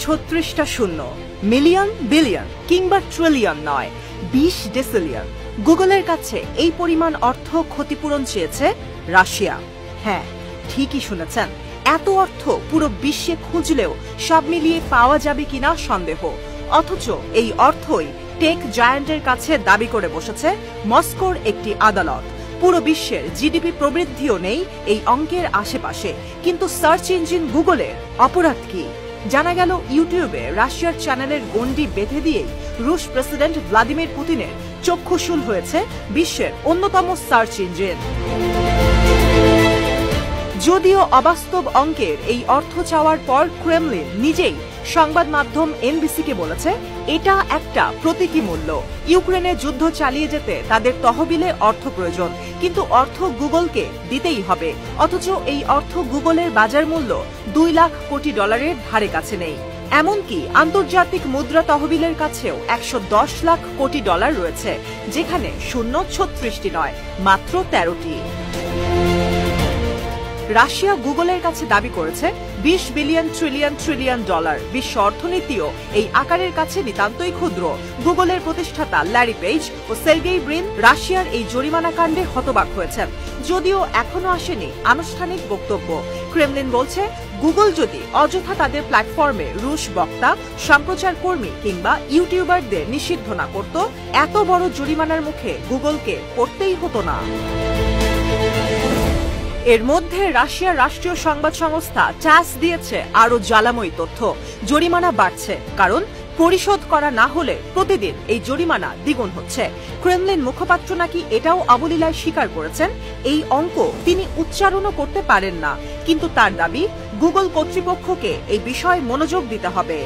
36টা শূন্য, million, billion কিংবা trillion নয়, 20 ডেসিলিয়ন। গুগলের কাছে এই পরিমাণ অর্থ ক্ষতিপূরণ চেয়েছে রাশিয়া। হ্যাঁ, ঠিকই শুনেছেন, এত অর্থ পুরো বিশ্বে খুঁজলেও সব মিলিয়ে পাওয়া যাবে কিনা সন্দেহ। অথচ এই অর্থই টেক জায়ান্টের কাছে দাবি করে বসেছে মস্কোর একটি আদালত। পুরো বিশ্বের জিডিপি প্রবৃদ্ধিও নেই এই অঙ্কের আশেপাশে, কিন্তু সার্চ ইঞ্জিন গুগলের অপরাধ কি? জানা গেল ইউটিউবে রাশিয়ার চ্যানেলের গণ্ডি বেঁধে দিয়েই রুশ প্রেসিডেন্ট ভ্লাদিমির পুতিনের চক্ষুশূল হয়েছে বিশ্বের অন্যতম সার্চ ইঞ্জিন। যদিও অবাস্তব অঙ্কের এই অর্থ চাওয়ার পর ক্রেমলিন নিজেই সংবাদ মাধ্যম এনবিসিকে বলেছে এটা একটা প্রতীকী মূল্য। ইউক্রেনে যুদ্ধ চালিয়ে যেতে তাদের তহবিলে অর্থ প্রয়োজন, কিন্তু অর্থ গুগলকে দিতেই হবে। অথচ এই অর্থ গুগলের বাজার মূল্য 2 লাখ কোটি ডলারের ধারে কাছে নেই। এমনকি আন্তর্জাতিক মুদ্রা তহবিলের কাছেও 110 লাখ কোটি ডলার রয়েছে, যেখানে শূন্য 36টি নয়, মাত্র 13টি। রাশিয়া গুগলের কাছে দাবি করেছে 20 বিলিয়ন ট্রিলিয়ন ডলার। বিশ্ব অর্থনীতিও এই আকারের কাছে নিতান্তই ক্ষুদ্র। গুগলের প্রতিষ্ঠাতা ল্যারি পেজ ও সের্গেই ব্রিন রাশিয়ার এই জরিমানা কাণ্ডে হতবাক হয়েছেন, যদিও এখনো আসেনি আনুষ্ঠানিক বক্তব্য। ক্রেমলিন বলছে গুগল যদি অযথা তাদের প্ল্যাটফর্মে রুশ বক্তা, সম্প্রচার কর্মী কিংবা ইউটিউবারদের নিষিদ্ধ না করত, এত বড় জরিমানার মুখে গুগলকে পড়তেই হতো না। এর মধ্যে রাশিয়ার রাষ্ট্রীয় সংবাদ সংস্থা টাস দিয়েছে আরো জ্বালাময়ী তথ্য। জরিমানা বাড়ছে, কারণ পরিশোধ করা না হলে প্রতিদিন এই জরিমানা দ্বিগুণ হচ্ছে। ক্রেমলিন মুখপাত্র নাকি এটাও অবলীলায় স্বীকার করেছেন এই অঙ্ক তিনি উচ্চারণও করতে পারেন না, কিন্তু তার দাবি গুগল কর্তৃপক্ষকে এই বিষয়ে মনোযোগ দিতে হবে।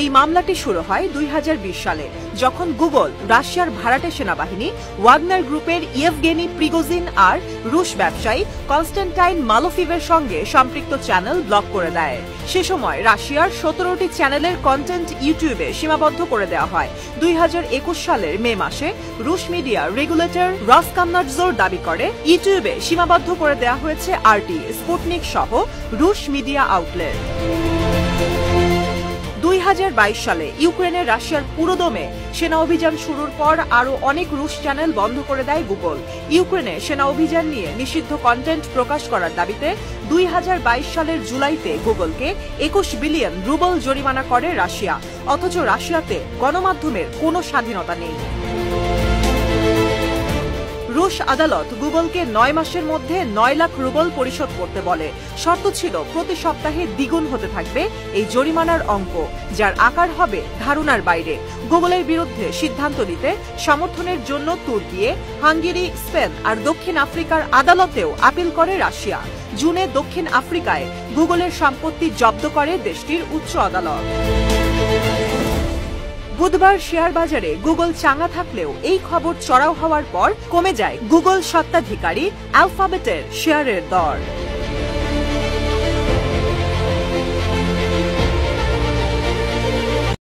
এই মামলাটি শুরু হয় 2020 সালে, যখন গুগল রাশিয়ার ভাড়াটে সেনাবাহিনী ওয়াগনার গ্রুপের ইয়েভগেনি প্রিগোজিন আর রুশ ব্যবসায়ী কনস্ট্যান্টাইন মালোফিভের সঙ্গে সম্পৃক্ত চ্যানেল ব্লক করে দেয়। সে সময় রাশিয়ার 17টি চ্যানেলের কন্টেন্ট ইউটিউবে সীমাবদ্ধ করে দেওয়া হয়। 2021 সালের মে মাসে রুশ মিডিয়া রেগুলেটর রসকামনাটজোর দাবি করে ইউটিউবে সীমাবদ্ধ করে দেওয়া হয়েছে আরটি, স্পুটনিক সহ রুশ মিডিয়া আউটলেট। 2022 সালে ইউক্রেনে রাশিয়ার পুরোদমে সেনা অভিযান শুরুর পর আরও অনেক রুশ চ্যানেল বন্ধ করে দেয় গুগল। ইউক্রেনে সেনা অভিযান নিয়ে নিষিদ্ধ কন্টেন্ট প্রকাশ করার দাবিতে 2022 সালের জুলাইতে গুগলকে 21 বিলিয়ন রুবল জরিমানা করে রাশিয়া। অথচ রাশিয়াতে গণমাধ্যমের কোনো স্বাধীনতা নেই। রুশ আদালত গুগলকে 9 মাসের মধ্যে 9 লাখ রুবল পরিশোধ করতে বলে। শর্ত ছিল প্রতি সপ্তাহে দ্বিগুণ হতে থাকবে এই জরিমানার অঙ্ক, যার আকার হবে ধারণার বাইরে। গুগলের বিরুদ্ধে সিদ্ধান্ত নিতে সমর্থনের জন্য তুর্কি, হাঙ্গেরি, স্পেন আর দক্ষিণ আফ্রিকার আদালতেও আপিল করে রাশিয়া। জুনে দক্ষিণ আফ্রিকায় গুগলের সম্পত্তি জব্দ করে দেশটির উচ্চ আদালত। বুধবার শেয়ার বাজারে গুগল চাঙ্গা থাকলেও এই খবর চড়াও হওয়ার পর কমে যায় গুগল স্বত্বাধিকারী অ্যালফাবেটের শেয়ারের দর।